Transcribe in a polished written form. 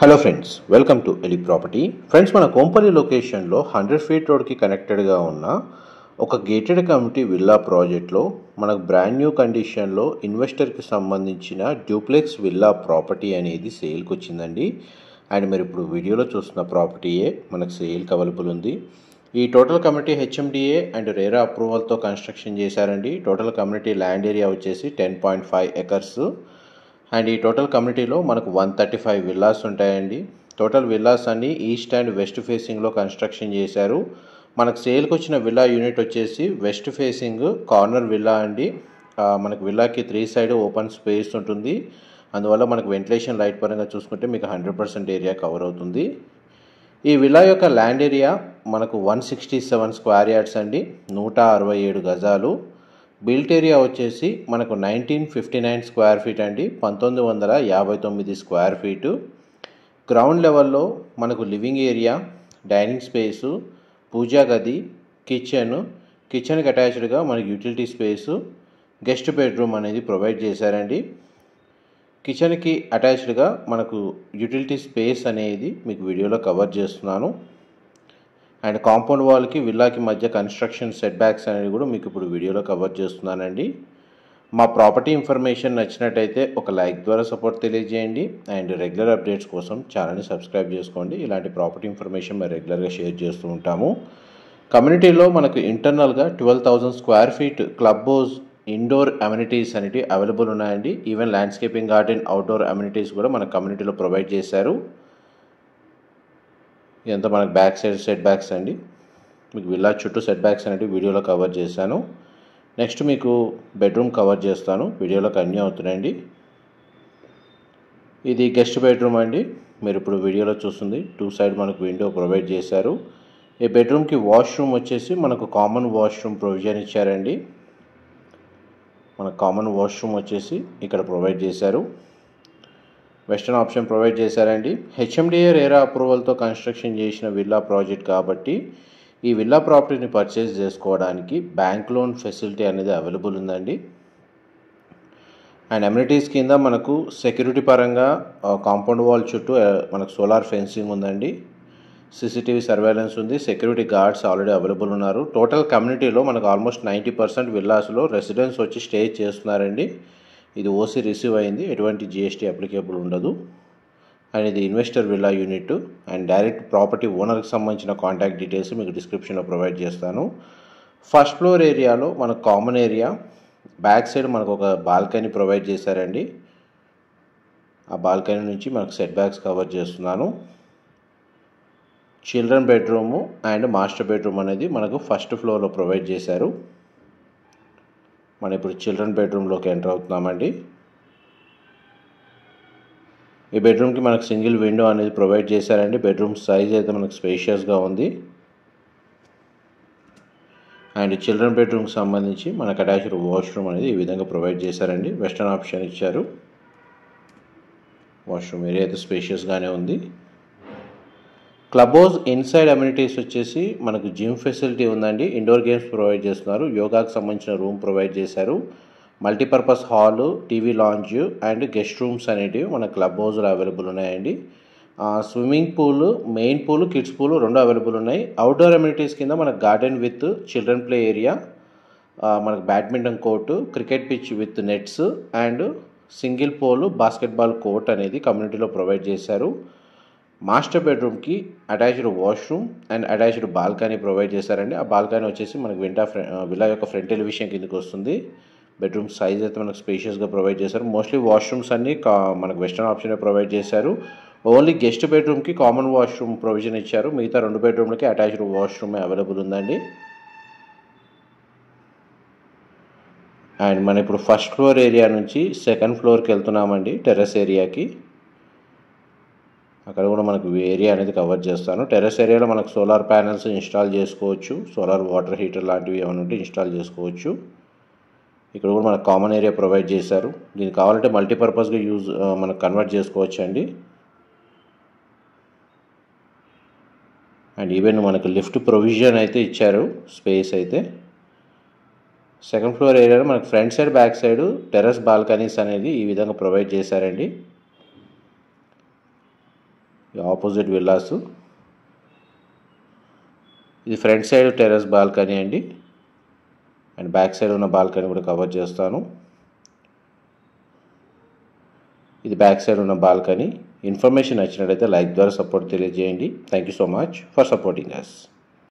Hello friends, welcome to Eli property. Friends, మన కోంపల్లి లొకేషన్లో 100 feet రోడ్కి కనెక్టెడ్గా ఉన్న ఒక గేటెడ్ కమ్యూనిటీ విల్లా ప్రాజెక్ట్లో మనకు బ్రాండ్ న్యూ కండిషన్లో ఇన్వెస్టర్కి సంబంధించిన డ్యూప్లెక్స్ విల్లా ప్రాపర్టీ అనేది సేల్కి వచ్చిందండి. అండ్ మీరు ఇప్పుడు వీడియోలో చూస్తున్న ప్రాపర్టీయే మనకు సేల్కి అవైలబుల్ ఉంది. ఈ total community HMDA and RERA అప్రూవల్తో కన్స్ట్రక్షన్ చేశారండి. టోటల్ కమ్యూనిటీ ల్యాండ్ ఏరియా వచ్చేసి 10.5 acres. అండ్ ఈ టోటల్ కమ్యూనిటీలో మనకు 135 విల్లాస్ ఉంటాయండి. టోటల్ విల్లాస్ అన్ని ఈస్ట్ అండ్ వెస్ట్ ఫేసింగ్లో కన్స్ట్రక్షన్ చేశారు. మనకు సేల్కి వచ్చిన విల్లా యూనిట్ వచ్చేసి వెస్ట్ ఫేసింగ్ కార్నర్ విల్లా అండి. మనకు విల్లాకి 3 సైడ్ ఓపెన్ స్పేస్ ఉంటుంది. అందువల్ల మనకు వెంటిలేషన్ లైట్ పరంగా చూసుకుంటే మీకు 100% ఏరియా కవర్ అవుతుంది. ఈ విల్లా యొక్క ల్యాండ్ ఏరియా మనకు 167 స్క్వేర్ యార్డ్స్ అండి, 167 గజాలు. బిల్ట్ ఏరియా వచ్చేసి మనకు 1959 స్క్వేర్ ఫీట్ అండి, 1959 స్క్వేర్ ఫీటు. గ్రౌండ్ లెవెల్లో మనకు లివింగ్ ఏరియా, డైనింగ్ స్పేసు, పూజా గది, కిచెన్కి అటాచ్డ్గా మనకు యూటిలిటీ స్పేసు, గెస్ట్ బెడ్రూమ్ అనేది ప్రొవైడ్ చేశారండి. కిచెన్కి అటాచ్డ్గా మనకు యూటిలిటీ స్పేస్ అనేది మీకు వీడియోలో కవర్ చేస్తున్నాను. అండ్ కాంపౌండ్ వాల్కి విల్లాకి మధ్య కన్స్ట్రక్షన్ సెట్ బ్యాక్స్ అనేది కూడా మీకు ఇప్పుడు వీడియోలో కవర్ చేస్తున్నానండి. మా ప్రాపర్టీ ఇన్ఫర్మేషన్ నచ్చినట్టయితే ఒక లైక్ ద్వారా సపోర్ట్ తెలియజేయండి. అండ్ రెగ్యులర్ అప్డేట్స్ కోసం ఛానల్ని సబ్స్క్రైబ్ చేసుకోండి. ఇలాంటి ప్రాపర్టీ ఇన్ఫర్మేషన్ మేము రెగ్యులర్గా షేర్ చేస్తూ ఉంటాము. కమ్యూనిటీలో మనకు ఇంటర్నల్గా 12,000 square feet club house, indoor amenities అనేవి అవైలబుల్ ఉన్నాయండి. Even landscaping garden, outdoor amenities కూడా మన కమ్యూనిటీలో ప్రొవైడ్ చేశారు. ఇదంతా మనకు బ్యాక్ సైడ్ సెట్ బ్యాక్స్ అండి. మీకు విల్లా చుట్టూ సెట్ బ్యాక్స్ అనేవి వీడియోలో కవర్ చేశాను. నెక్స్ట్ మీకు బెడ్రూమ్ కవర్ చేస్తాను. వీడియోలో కంటిన్యూ అవుతున్నాయండి. ఇది గెస్ట్ బెడ్రూమ్ అండి. మీరు ఇప్పుడు వీడియోలో చూస్తుంది 2 సైడ్ మనకు విండో ప్రొవైడ్ చేశారు. ఈ బెడ్రూమ్కి వాష్రూమ్ వచ్చేసి మనకు కామన్ వాష్రూమ్ ప్రొవిజన్ ఇచ్చారండి. మనకు కామన్ వాష్రూమ్ వచ్చేసి ఇక్కడ ప్రొవైడ్ చేశారు. వెస్టర్న్ ఆప్షన్ ప్రొవైడ్ చేశారండి. హెచ్ఎండిఏ రేరా అప్రూవల్తో కన్స్ట్రక్షన్ చేసిన విల్లా ప్రాజెక్ట్ కాబట్టి ఈ విల్లా ప్రాపర్టీని పర్చేస్ చేసుకోవడానికి బ్యాంక్ లోన్ ఫెసిలిటీ అనేది అవైలబుల్ ఉందండి. అండ్ అమ్యూనిటీస్ కింద మనకు సెక్యూరిటీ పరంగా కాంపౌండ్ వాల్ చుట్టూ మనకు సోలార్ ఫెన్సింగ్ ఉందండి. సీసీటీవీ సర్వేలెన్స్ ఉంది. సెక్యూరిటీ గార్డ్స్ ఆల్రెడీ అవైలబుల్ ఉన్నారు. టోటల్ కమ్యూనిటీలో మనకు ఆల్మోస్ట్ 90% విల్లాస్లో రెసిడెంట్స్ వచ్చి స్టే చేస్తున్నారండి. ఇది ఓసీ రిసీవ్ అయింది, ఎటువంటి జిఎస్టీ అప్లికేబుల్ ఉండదు. అండ్ ఇది investor villa unit. And direct property ఓనర్కి సంబంధించిన కాంటాక్ట్ డీటెయిల్స్ మీకు డిస్క్రిప్షన్లో ప్రొవైడ్ చేస్తాను. ఫస్ట్ ఫ్లోర్ ఏరియాలో మనకు కామన్ ఏరియా, బ్యాక్ సైడ్ మనకు ఒక బాల్కనీ ప్రొవైడ్ చేశారండి. ఆ బాల్కనీ నుంచి మనకు సెట్ బ్యాక్స్ కవర్ చేస్తున్నాను. Children bedroom and master bedroom అనేది మనకు ఫస్ట్ ఫ్లోర్లో ప్రొవైడ్ చేశారు. మనం ఇప్పుడు చిల్డ్రన్ బెడ్రూమ్లోకి ఎంటర్ అవుతున్నామండి. ఈ బెడ్రూమ్కి మనకు సింగిల్ విండో అనేది ప్రొవైడ్ చేశారండి. బెడ్రూమ్ సైజ్ అయితే మనకు స్పేషియస్గా ఉంది. అండ్ చిల్డ్రన్ బెడ్రూమ్కి సంబంధించి మనకు అటాచ్డ్ వాష్రూమ్ అనేది ఈ విధంగా ప్రొవైడ్ చేశారండి. వెస్టర్న్ ఆప్షన్ ఇచ్చారు. వాష్రూమ్ ఏరియా అయితే స్పేషియస్గానే ఉంది. క్లబ్ హౌస్ ఇన్సైడ్ అమ్యూనిటీస్ వచ్చేసి మనకు జిమ్ ఫెసిలిటీ ఉందండి. ఇండోర్ గేమ్స్ ప్రొవైడ్ చేస్తున్నారు. యోగాకు సంబంధించిన రూమ్ ప్రొవైడ్ చేశారు. Multipurpose hall, TV lounge and guest rooms అనేటివి మన క్లబ్ హౌస్లో అవైలబుల్ ఉన్నాయండి. Swimming pool, main pool, kids pool 2 available ఉన్నాయి. అవుట్డోర్ అమ్యూనిటీస్ కింద మనకు garden with children play area, మనకు badminton court, cricket pitch with nets and single pole basketball court అనేది కమ్యూనిటీలో ప్రొవైడ్ చేశారు. మాస్టర్ బెడ్రూమ్కి attached washroom and attached balcony provide చేశారండి. ఆ బాల్కనీ వచ్చేసి మనకు విల్లా యొక్క ఫ్రంట్ ఎలివేషన్ కిందకి వస్తుంది. బెడ్రూమ్ సైజ్ అయితే మనకు స్పేషియస్గా ప్రొవైడ్ చేశారు. మోస్ట్లీ వాష్రూమ్స్ అన్నీ మనకు వెస్టర్న్ ఆప్షన్ ప్రొవైడ్ చేశారు. ఓన్లీ గెస్ట్ బెడ్రూమ్కి కామన్ వాష్రూమ్ ప్రొవిజన్ ఇచ్చారు. మిగతా 2 బెడ్రూమ్లకి అటాచ్డ్ వాష్రూమ్ అవైలబుల్ ఉందండి. అండ్ మనం ఇప్పుడు ఫస్ట్ ఫ్లోర్ ఏరియా నుంచి సెకండ్ ఫ్లోర్కి వెళ్తున్నామండి, టెర్రస్ ఏరియాకి. అక్కడ కూడా మనకు ఏరియా అనేది కవర్ చేస్తాను. టెర్రస్ ఏరియాలో మనకు సోలార్ ప్యానెల్స్ ఇన్స్టాల్ చేసుకోవచ్చు. సోలార్ వాటర్ హీటర్ లాంటివి ఏమైనా ఉంటే ఇన్స్టాల్ చేసుకోవచ్చు. ఇక్కడ కూడా మనకు కామన్ ఏరియా ప్రొవైడ్ చేశారు. దీనికి కావాలంటే మల్టీపర్పస్గా మనకు కన్వర్ట్ చేసుకోవచ్చు అండి. అండ్ ఈవెన్ మనకు లిఫ్ట్ ప్రొవిజన్ అయితే ఇచ్చారు. స్పేస్ అయితే సెకండ్ ఫ్లోర్ ఏరియాలో మనకు front side, back side terrace balconies అనేది ఈ విధంగా ప్రొవైడ్ చేశారండి. Opposite villas. ఇది ఫ్రంట్ సైడ్ టెర్రస్ బాల్కనీ అండి, అండ్ బ్యాక్ సైడ్ ఉన్న బాల్కనీ కూడా కవర్ చేస్తాను. ఇది బ్యాక్ సైడ్ ఉన్న బాల్కనీ. ఇన్ఫర్మేషన్ నచ్చినట్లయితే లైక్ ద్వారా సపోర్ట్ తెలియజేయండి. Thank you so much for supporting us.